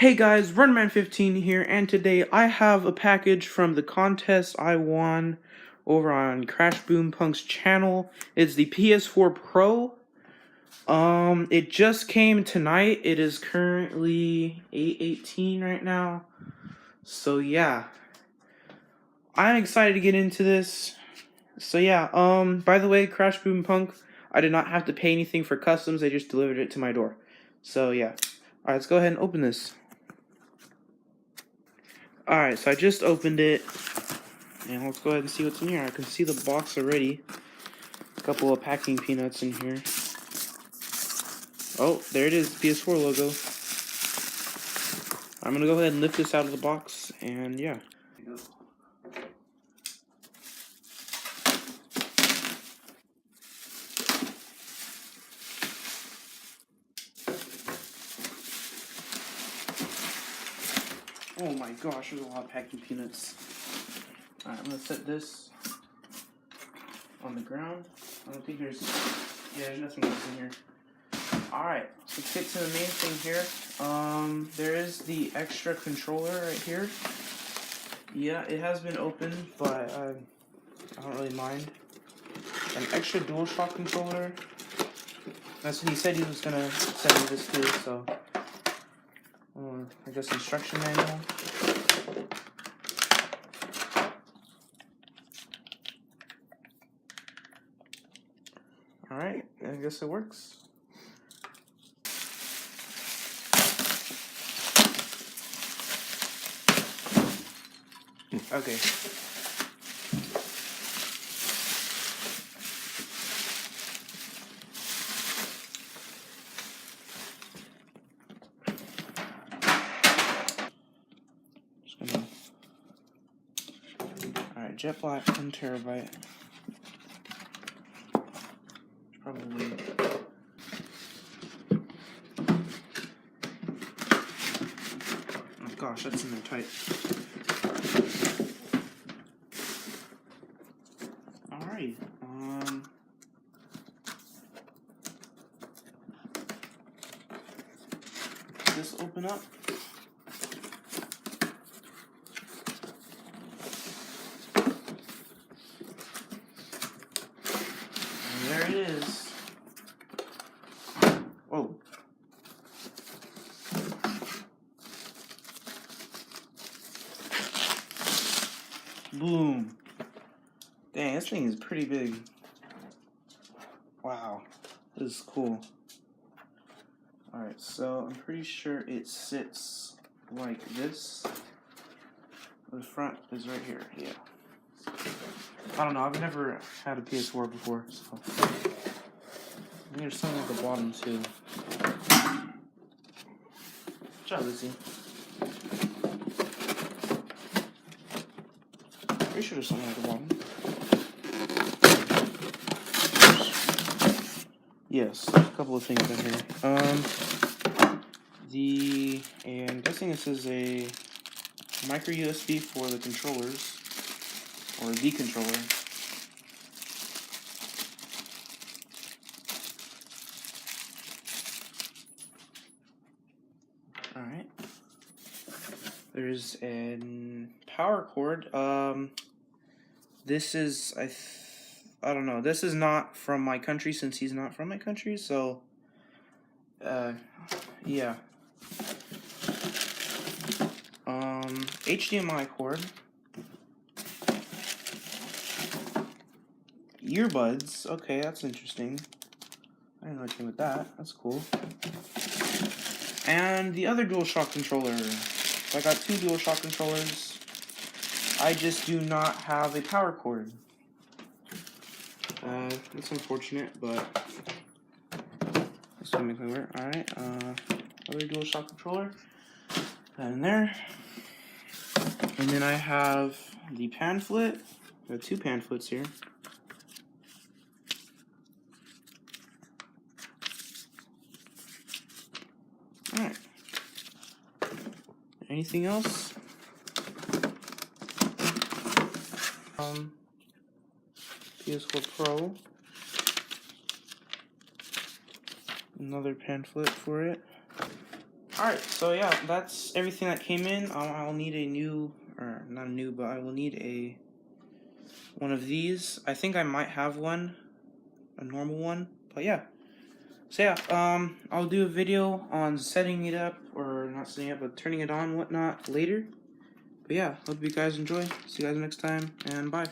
Hey guys, Runman15 here, and today I have a package from the contest I won over on CrashBoomPunk's channel. It's the PS4 Pro. It just came tonight. It is currently 8:18 right now. So yeah, I'm excited to get into this. So yeah, by the way, CrashBoomPunk, I did not have to pay anything for customs. They just delivered it to my door. So yeah, alright, let's go ahead and open this. Alright, so I just opened it, and let's go ahead and see what's in here. I can see the box already. A couple of packing peanuts in here. Oh, there it is, PS4 logo. I'm gonna go ahead and lift this out of the box, and yeah. Oh my gosh, there's a lot of packing peanuts. Alright, I'm gonna set this on the ground. I don't think there's nothing else in here. Alright, so let's get to the main thing here. There is the extra controller right here. Yeah, it has been opened, but I don't really mind. An extra DualShock controller. That's what he said he was gonna send me this too, so I guess instruction manual. Alright, I guess it works. Okay. Alright, Jet Black, 1 terabyte. Probably. Oh gosh, that's in there tight. Alright, does this open up? And there it is. Oh. Boom. Dang, this thing is pretty big. Wow, this is cool. Alright, so I'm pretty sure it sits like this. The front is right here, yeah. I don't know, I've never had a PS4 before, so. I think there's something at the bottom too. Good job, Lizzie. Pretty sure there's something at the bottom. Yes, a couple of things in here. I'm guessing this is a micro USB for the controllers, or the controller. Alright. There's a power cord. This is, I don't know. This is not from my country since he's not from my country, so, yeah. HDMI cord. Earbuds. Okay, that's interesting. I didn't know it came with that. That's cool. And the other DualShock controller. So I got 2 DualShock controllers. I just do not have a power cord. That's unfortunate, but this will make me work. Alright, other DualShock controller. That in there. And then I have the pamphlet. I have 2 pamphlets here. Alright. Anything else? PS4 Pro. Another pamphlet for it. Alright, so yeah, that's everything that came in. I'll need a new, or not a new, but I will need one of these. I think I might have one, a normal one, but yeah. So yeah, I'll do a video on setting it up, or not setting it up, but turning it on, whatnot, later. But yeah, hope you guys enjoy. See you guys next time, and bye.